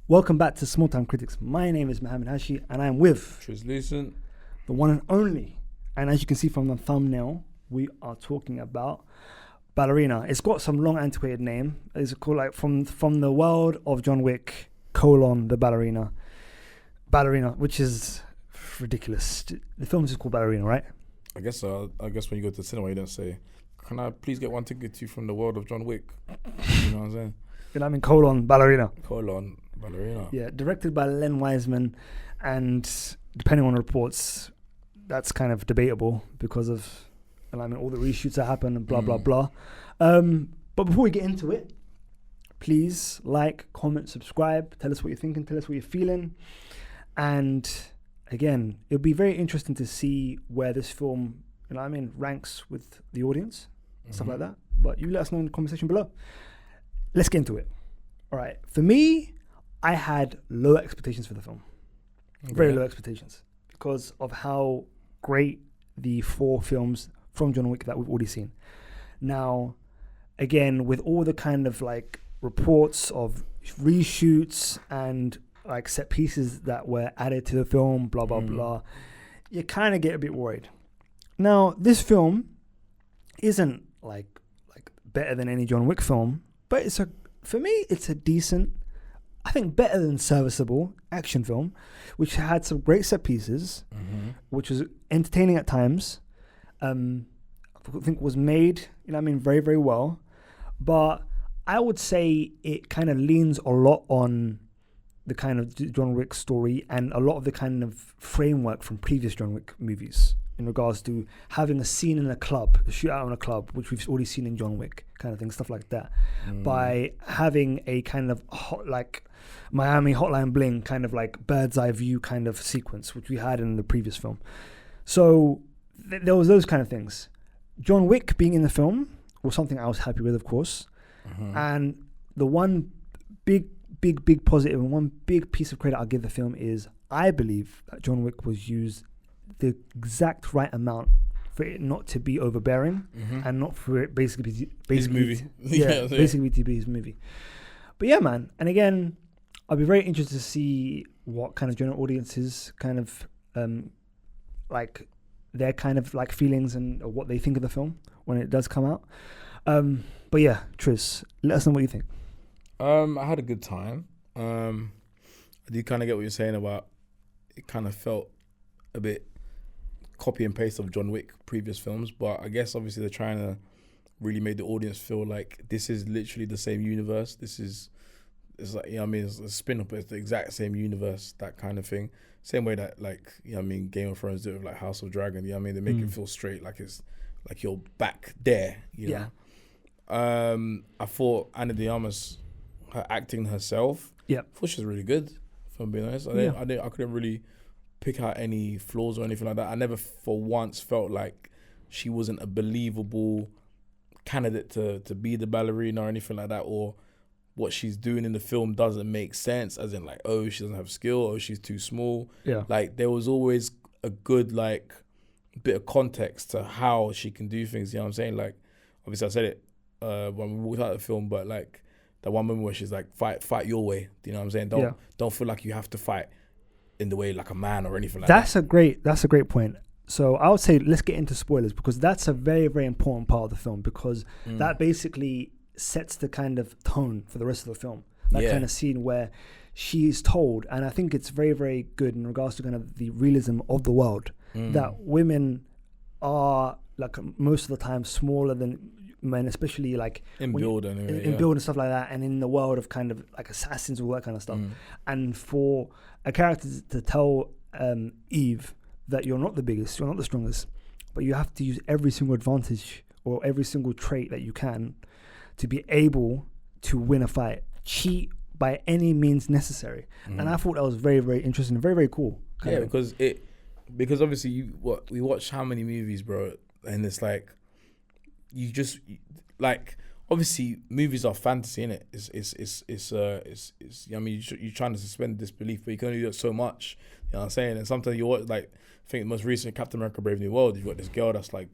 Welcome back to Small Time Critics. My name is Mohammed Hashi and I'm with TRIZLUCENT. the one and only. And as you can see from the thumbnail, we are talking about Ballerina. It's got some long antiquated name. It's called like from the world of John Wick, the Ballerina. Ballerina, which is ridiculous. The film is just called Ballerina, right? I guess when you go to the cinema, you don't say, "Can I please get one ticket to you from the world of John Wick?" You know what I'm saying? You know, I mean, Ballerina. Ballerina. Yeah, directed by Len Wiseman, and depending on reports, that's kind of debatable because of, all the reshoots that happen and blah blah blah. But before we get into it, please like, comment, subscribe. Tell us what you're thinking. Tell us what you're feeling. And again, it'll be very interesting to see where this film, ranks with the audience, stuff like that. But you let us know in the comment section below. Let's get into it. All right. For me, I had low expectations for the film. Okay. Very low expectations because of how great the 4 films from John Wick that we've already seen. Now, again, with all the kind of like reports of reshoots and like set pieces that were added to the film, blah, blah, blah, you kind of get a bit worried. Now, this film isn't like better than any John Wick film, but for me, it's a decent, I think better than serviceable action film, which had some great set pieces, which was entertaining at times. I think was made, very, very well. But I would say it kind of leans a lot on the kind of John Wick story and a lot of the kind of framework from previous John Wick movies in regards to having a scene in a club, a shootout in a club, which we've already seen in John Wick, kind of thing, stuff like that. By having a kind of Miami Hotline Bling kind of like bird's eye view kind of sequence, which we had in the previous film. So there was those kind of things. John Wick being in the film was something I was happy with, of course. And the one big positive and one big piece of credit I'll give the film is I believe that John Wick was used the exact right amount for it not to be overbearing and not for it basically his movie. Basically to be his movie. But yeah, man. And again, I'll be very interested to see what kind of general audiences kind of like their kind of like feelings and what they think of the film when it does come out. But yeah, Triz, let us know what you think. I had a good time. I do kind of get what you're saying about it. Kind of felt a bit copy and paste of John Wick previous films, but I guess obviously they're trying to really make the audience feel like this is literally the same universe. It's like, it's a spin-off, but it's the exact same universe, that kind of thing. Same way that Game of Thrones do it with like House of Dragon. They make it feel straight, like it's like you're back there. You know? I thought Ana de Armas, her acting herself, I thought she was really good. If I'm being honest, I couldn't really pick out any flaws or anything like that. I never for once felt like she wasn't a believable candidate to be the ballerina or anything like that, or what she's doing in the film doesn't make sense, as in like, oh, she doesn't have skill, or she's too small. Like there was always a good like bit of context to how she can do things. You know what I'm saying? Like obviously I said it when we walked out of the film, but like that one moment where she's like, fight your way. Do you know what I'm saying? Don't feel like you have to fight in the way like a man or anything like that. That's a great point. So I would say let's get into spoilers, because that's a very, very important part of the film, because that basically sets the kind of tone for the rest of the film. That kind of scene where she is told, and I think it's very, very good in regards to kind of the realism of the world, that women are like most of the time smaller than men, especially like in build and stuff like that, and in the world of kind of like assassins, all that kind of stuff. And for a character to tell Eve that you're not the biggest, you're not the strongest, but you have to use every single advantage or every single trait that you can to be able to win a fight, cheat by any means necessary. And I thought that was very, very interesting, very, very cool. Because obviously we watch how many movies, bro, and it's like you just like obviously movies are fantasy, innit? It's you're trying to suspend disbelief, but you can only do it so much. You know what I'm saying? And sometimes you watch, like, I think the most recent Captain America: Brave New World, you've got this girl that's like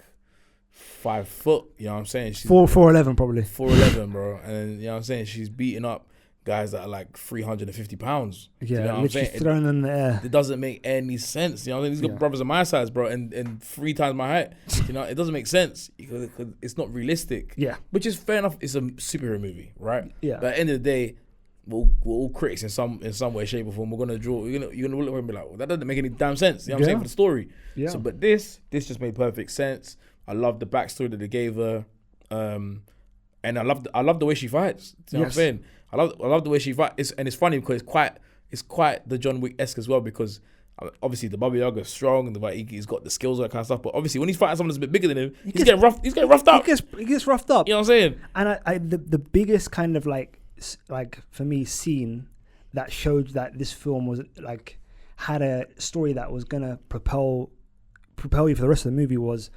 5 foot. You know what I'm saying? She's 4'11" probably. 4'11", bro. And then, you know what I'm saying, she's beating up guys that are like 350 pounds. Yeah, you know what I'm literally saying? thrown in the air. It doesn't make any sense. You know what I mean? These got brothers of my size, bro, and 3 times my height. You know, it doesn't make sense. It's not realistic. Yeah. Which is fair enough. It's a superhero movie, right? Yeah. But at the end of the day, we're all critics in some way, shape, or form. We're gonna draw. You're gonna look at and be like, well, that doesn't make any damn sense. You know what I'm saying, for the story. Yeah. So, but this just made perfect sense. I love the backstory that they gave her, and I love the way she fights. You know what I'm saying? I love the way she fights. It's funny because it's quite the John Wick-esque as well, because obviously the Baba Yaga's strong and he's got the skills and that kind of stuff. But obviously when he's fighting someone that's a bit bigger than him, he's getting roughed up. He gets roughed up. You know what I'm saying? And the biggest kind of like for me scene that showed that this film was like had a story that was gonna propel you for the rest of the movie was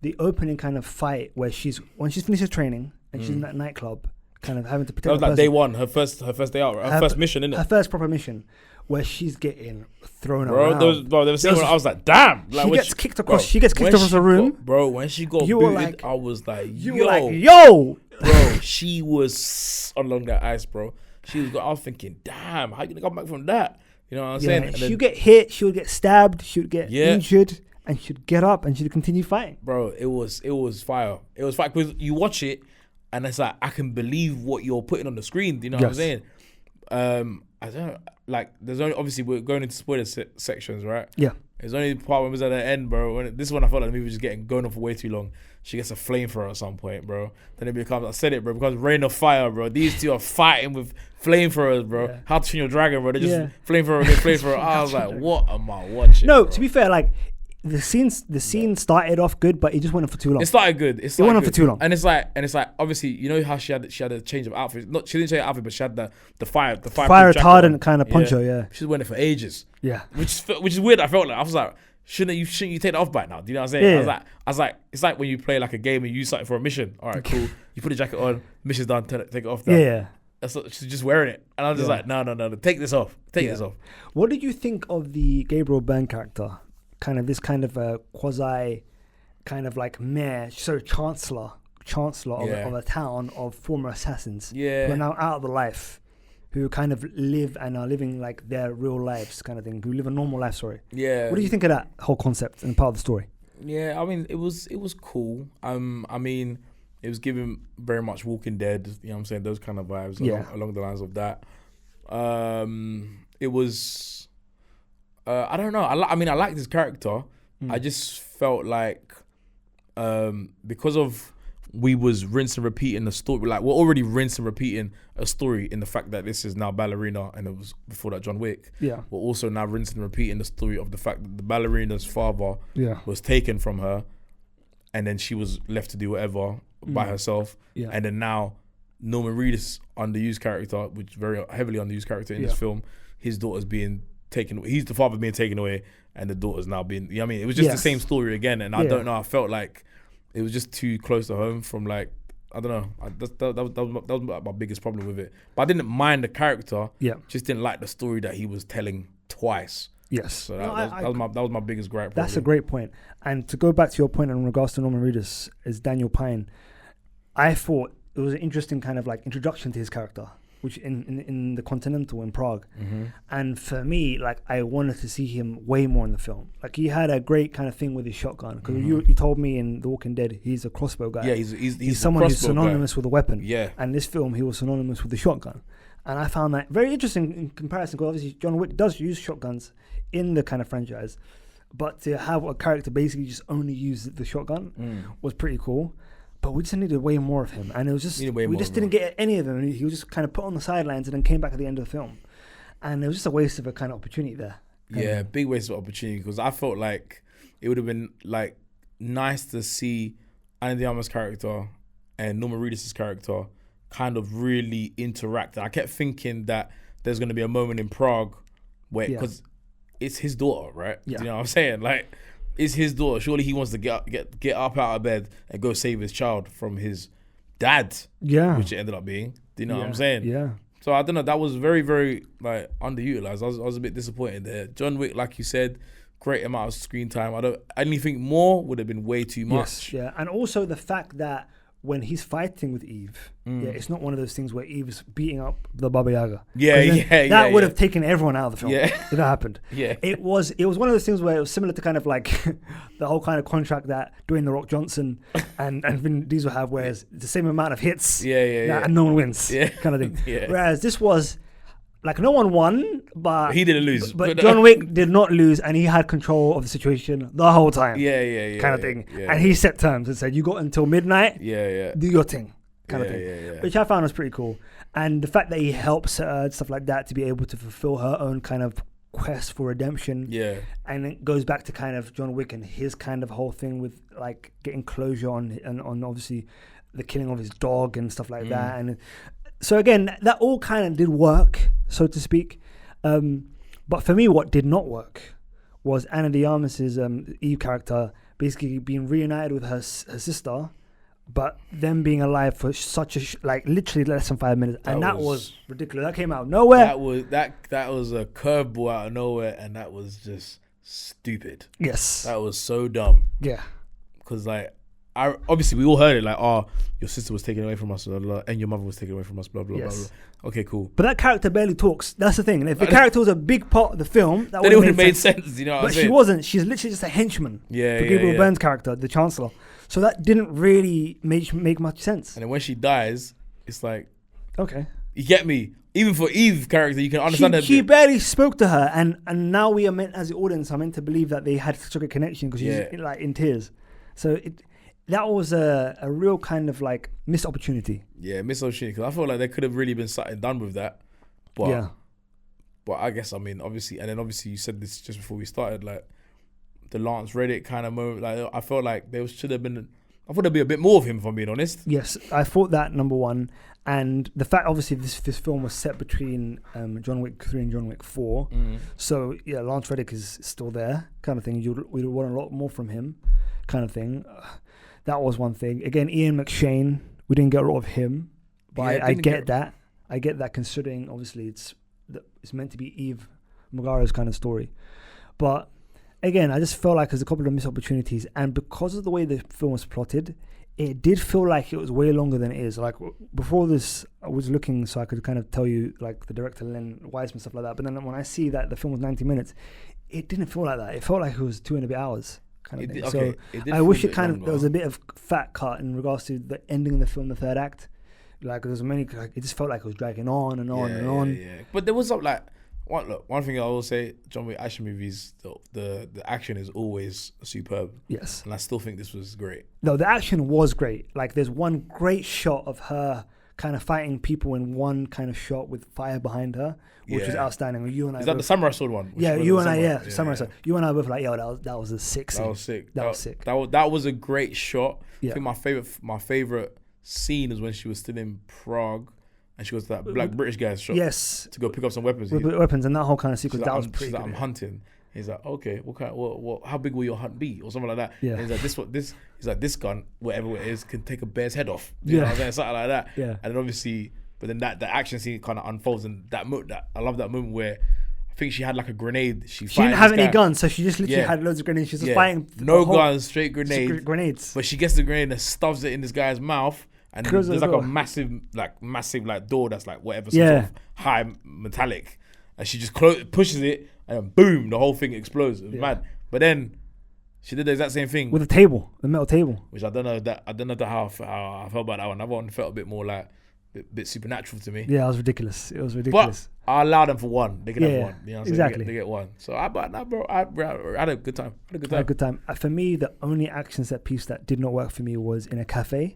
the opening kind of fight where when she's finished her training and she's in that nightclub, kind of having to protect. That was like day one, her first day out, her first mission, innit? Her first proper mission, where she's getting thrown around. There was a scene where I was like, damn! Like, she gets kicked across the room. Bro, when she got booted, I was like, yo! Bro, she was along that ice, bro. I was thinking, damn, how you gonna come back from that? You know what I'm saying? And she'd get hit, she would get stabbed, she would get injured, and she'd get up and she'd continue fighting. Bro, it was fire. It was fire because you watch it and it's like, I can believe what you're putting on the screen. Do you know what I'm saying? I don't know, like, there's only, obviously we're going into spoiler sections, right? Yeah. There's only the part when it was at the end, bro. This is when I felt like the movie was just going on for way too long. She gets a flamethrower at some point, bro. Then it becomes, I said it, bro, because Rain of Fire, bro. These two are fighting with flamethrowers, bro. Yeah. How to Train Your Dragon, bro. They just flamethrower against flamethrower. I was like, what am I watching? No, bro? To be fair, like, the scene started off good, but it just went on for too long. It started good. It went on for too long. And it's like obviously, you know how she had a change of outfit. Not, she didn't change her outfit, but she had the fire retardant kind of poncho. Yeah. She's wearing it for ages. Yeah. Which is weird. I felt like I was like, shouldn't you take that off by now? Do you know what I'm saying? Yeah. I was like, it's like when you play like a game and you use something for a mission. All right, cool. You put the jacket on, mission's done. Take it off. Yeah. She's just wearing it, and I was just like, no, take this off. Take this off. What did you think of the Gabriel Burn character? Kind of this kind of a quasi, kind of like mayor, chancellor of a town of former assassins. Yeah. Who are now out of the life, who kind of live and are living like their real lives, kind of thing. Who live a normal life story. Yeah. What do you think of that whole concept and part of the story? Yeah, I mean, it was cool. I mean, it was giving very much Walking Dead. You know what I'm saying? Those kind of vibes along the lines of that. It was. I don't know. I liked his character. I just felt like because of we was rinse and repeating the story. Like, we're already rinse and repeating a story in the fact that this is now Ballerina and it was before that John Wick. Yeah. We're also now rinsing and repeating the story of the fact that the Ballerina's father was taken from her and then she was left to do whatever by herself. Yeah. And then now Norman Reedus, underused character, which very heavily underused character in this film, his daughter's being taken. He's the father being taken away and the daughter's now being, you know what I mean? It was just the same story again. And I don't know, I felt like it was just too close to home from like, I don't know. That was my biggest problem with it. But I didn't mind the character. Yeah. Just didn't like the story that he was telling twice. Yes. So that was my biggest gripe. That's a great point. And to go back to your point in regards to Norman Reedus as Daniel Pine, I thought it was an interesting kind of like introduction to his character, which in the Continental in Prague. Mm-hmm. And for me, like, I wanted to see him way more in the film. Like, he had a great kind of thing with his shotgun. Because you told me in The Walking Dead, he's a crossbow guy. Yeah, he's someone who's synonymous with a weapon. Yeah. And this film, he was synonymous with the shotgun. And I found that very interesting in comparison, because obviously John Wick does use shotguns in the kind of franchise. But to have a character basically just only use the shotgun was pretty cool. But we just needed way more of him. And it was just, we just didn't get any of him. He was just kind of put on the sidelines and then came back at the end of the film. And it was just a waste of a kind of opportunity there. Yeah, big waste of opportunity, because I felt like it would have been like nice to see Ana de Armas' character and Norman Reedus' character kind of really interact. I kept thinking that there's going to be a moment in Prague where, because it's his daughter, right? Yeah. Do you know what I'm saying? Like, it's his daughter. Surely he wants to get up out of bed and go save his child from his dad. Yeah. Which it ended up being. Do you know what I'm saying? Yeah. So I don't know. That was very, very like underutilized. I was a bit disappointed there. John Wick, like you said, great amount of screen time. I didn't think more would have been way too much. Yes. Yeah. And also the fact that when he's fighting with Eve, it's not one of those things where Eve's beating up the Baba Yaga. That would have taken everyone out of the film. If that happened. It was one of those things where it was similar to kind of like the whole kind of contract that Dwayne The Rock Johnson and Vin Diesel have, where it's the same amount of hits and no one wins kind of thing. Whereas this was like no one won, but he didn't lose. But John Wick did not lose, and he had control of the situation the whole time. Kind of thing. And he set terms and said, "You got until midnight. Do your thing." Kind of thing. Which I found was pretty cool. And the fact that he helps her, stuff like that, to be able to fulfill her own kind of quest for redemption. And it goes back to kind of John Wick and his kind of whole thing with like getting closure on obviously the killing of his dog and stuff like that. And so again, that all kind of did work, so to speak. But for me, what did not work was Ana de Armas's Eve character basically being reunited with her sister, but them being alive for such a like literally less than 5 minutes, and that was ridiculous. That came out of nowhere. That was a curveball out of nowhere, and that was just stupid. Yes, that was so dumb. Yeah, because like. Obviously we all heard it like, oh, your sister was taken away from us, blah, blah, and your mother was taken away from us, blah blah blah, blah. Okay, cool. But that character barely talks. That's the thing. And if the character was a big part of the film, that would have made sense. You know what I'm saying? She wasn't. She's literally just a henchman. For Gabriel Burn's character, the Chancellor. So that didn't really make much sense. And then when she dies, it's like, okay, you get me. Even for Eve's character, you can understand that. She barely spoke to her, and now we are meant, as the audience, are meant to believe that they had such a good connection because she's like in tears. So that was a real kind of like missed opportunity. Missed opportunity. Because I feel like there could have really been something done with that. But I guess, I mean, obviously, and then obviously you said this just before we started, like the Lance Reddick kind of moment. Like I felt like there should have been. I thought there'd be a bit more of him, if I'm being honest. Yes, I thought that, number one. And the fact, obviously, this film was set between John Wick 3 and John Wick 4. So, Lance Reddick is still there, kind of thing. We'd want a lot more from him, kind of thing. That was one thing. Again, Ian McShane, we didn't get a lot of him. But I get that. I get that, considering, obviously, it's meant to be Eve Megara's kind of story. But again, I just felt like there's a couple of missed opportunities. And because of the way the film was plotted, it did feel like it was way longer than it is. Like before this, I was looking so I could kind of tell you like the director Len Wiseman, stuff like that. But then when I see that the film was 90 minutes, it didn't feel like that. It felt like it was 2 and a bit hours kind of thing. So I wish it kind of there was a bit of fat cut in regards to the ending of the film, the third act. Like there's many. Like, it just felt like it was dragging on and on and on. But there was some like. One thing I will say, John Wick action movies, the action is always superb. Yes. And I still think this was great. No, the action was great. Like, there's one great shot of her kind of fighting people in one kind of shot with fire behind her, which was outstanding. You and I. Is that the samurai sword one? Samurai sword. You and I both like, that was a sick scene. That was sick. That was sick. That was a great shot. I think my favorite scene is when she was still in Prague. And she goes to that black British guy's shop. Yes. To go pick up some weapons. Weapons and that whole kind of sequence. That was pretty good. Like, I'm hunting. He's like, okay, how big will your hunt be? Or something like that. Yeah. And he's like, this gun, whatever it is, can take a bear's head off. You know what I'm saying? Something like that. Yeah. And then obviously, but then the action scene kind of unfolds, and I love that moment where I think she had like a grenade. She didn't have any guns, so she just literally had loads of grenades. She was just fighting. No guns, straight grenades. Grenades. But she gets the grenade and stuffs it in this guy's mouth. And there's like a massive door that's like whatever, sort of high metallic, and she just pushes it, and then boom, the whole thing explodes. It was mad. But then she did the exact same thing with the metal table, which I don't know how I felt about that one. That one felt a bit more like a bit supernatural to me. Yeah, it was ridiculous. But I allowed them for one. They can have one. You know what I'm saying? Exactly. They get one. So I had a good time. For me, the only action set piece that did not work for me was in a cafe.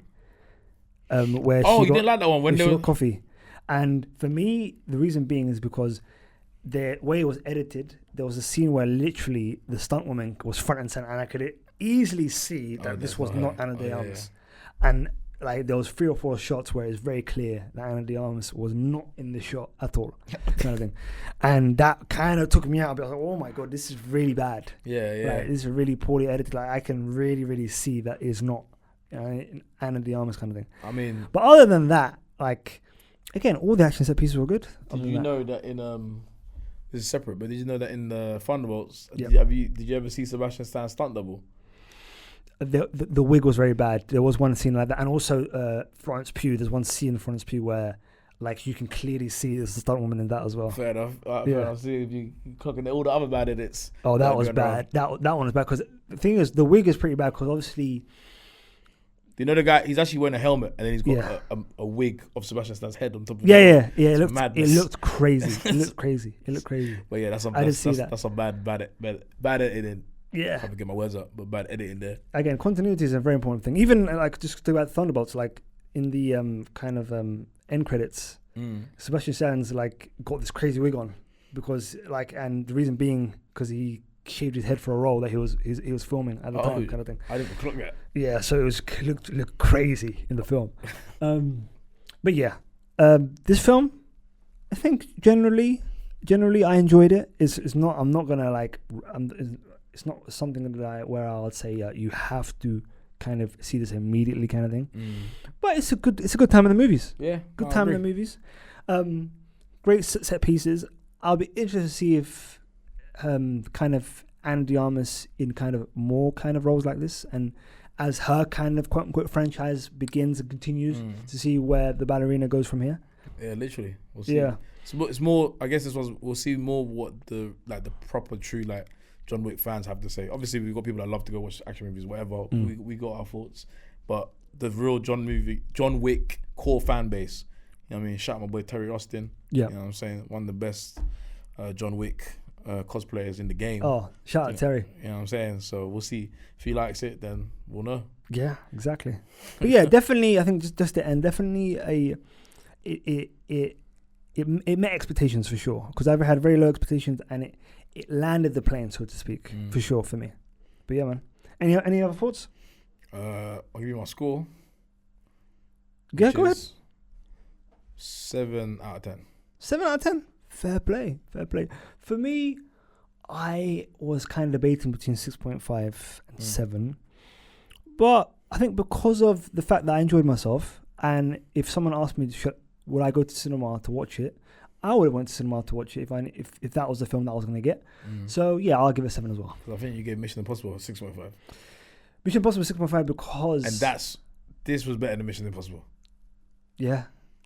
Where you didn't like that one when she got coffee, and for me the reason being is because the way it was edited, there was a scene where literally the stunt woman was front and center, and I could easily see that this was not Ana de Armas, and like there was 3 or 4 shots where it's very clear that Ana de Armas was not in the shot at all, kind of thing, and that kind of took me out. I was like, oh my god, this is really bad. Like, this is really poorly edited. Like I can really see that is not Ana de Armas kind of thing. I mean, but other than that, like again, all the action set pieces were good. Did you know that in this is separate, but did you know that in the Thunderbolts, did you ever see Sebastian Stan's stunt double? the wig was very bad. There was one scene like that, and also Florence Pugh. There's one scene in Florence Pugh where like you can clearly see there's a stunt woman in that as well. Fair enough. Fair enough. See if you cooking all the other bad edits. Oh, that was bad. That one was bad because the thing is, the wig is pretty bad because obviously. Do you know the guy? He's actually wearing a helmet and then he's got a wig of Sebastian Stan's head on top of it. Yeah. It looked crazy. But yeah, that's some bad editing. Yeah. I can't get my words up, but bad editing there. Again, continuity is a very important thing. Even like just talk about Thunderbolts, like in the kind of end credits, Sebastian Stan's like got this crazy wig on because like, and the reason being because he shaved his head for a role that he was filming at the time, kind of thing. I didn't clock that. Yeah, so it looked crazy in the film. But yeah, this film, I think generally I enjoyed it. It's not. I'm not gonna like. It's not something that where I would say you have to kind of see this immediately, kind of thing. But it's a good time in the movies. Yeah, good time in the movies. Great set pieces. I'll be interested to see if kind of Ana de Armas in kind of more kind of roles like this, and as her kind of quote unquote franchise begins and continues to see where the Ballerina goes from here. Yeah, literally. We'll see. Yeah, it's more. I guess we'll see more what the proper true like John Wick fans have to say. Obviously, we've got people that love to go watch action movies, whatever. We got our thoughts, but the real John Wick core fan base. You know what I mean? Shout out my boy Terry Austin. Yeah, you know what I'm saying? One of the best John Wick cosplayers in the game. Oh, shout out Terry. You know what I'm saying? So we'll see. If he likes it, then we'll know. Yeah, exactly. But yeah, definitely. I think just to end, definitely it met expectations for sure. Because I've had very low expectations, and it landed the plane, so to speak, for sure for me. But yeah, man. Any other thoughts? I'll give you my score. Yeah, go ahead. 7 out of 10. 7 out of 10. Fair play. For me, I was kind of debating between 6.5 and 7. But I think because of the fact that I enjoyed myself, and if someone asked me, would I go to cinema to watch it, I would have went to cinema to watch it if that was the film that I was going to get. So yeah, I'll give it 7 as well. I think you gave Mission Impossible 6.5. Mission Impossible 6.5 because... And this was better than Mission Impossible. Yeah,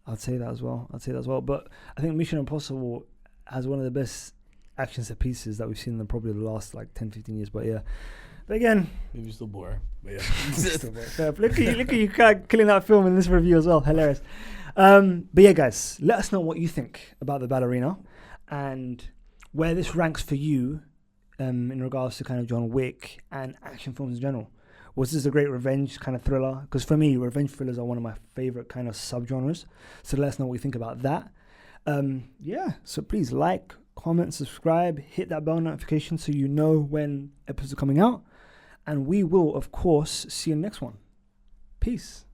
I'd say that as well. But I think Mission Impossible has one of the best action set pieces that we've seen in probably the last like 10, 15 years. But yeah. But again... Maybe still boring. But yeah. Look at you killing that film in this review as well. Hilarious. But yeah, guys, let us know what you think about the Ballerina and where this ranks for you in regards to kind of John Wick and action films in general. Was this a great revenge kind of thriller? Because for me, revenge thrillers are one of my favorite kind of subgenres. So let us know what you think about that. Yeah, so please like, comment, subscribe, hit that bell notification so you know when episodes are coming out. And we will, of course, see you in the next one. Peace.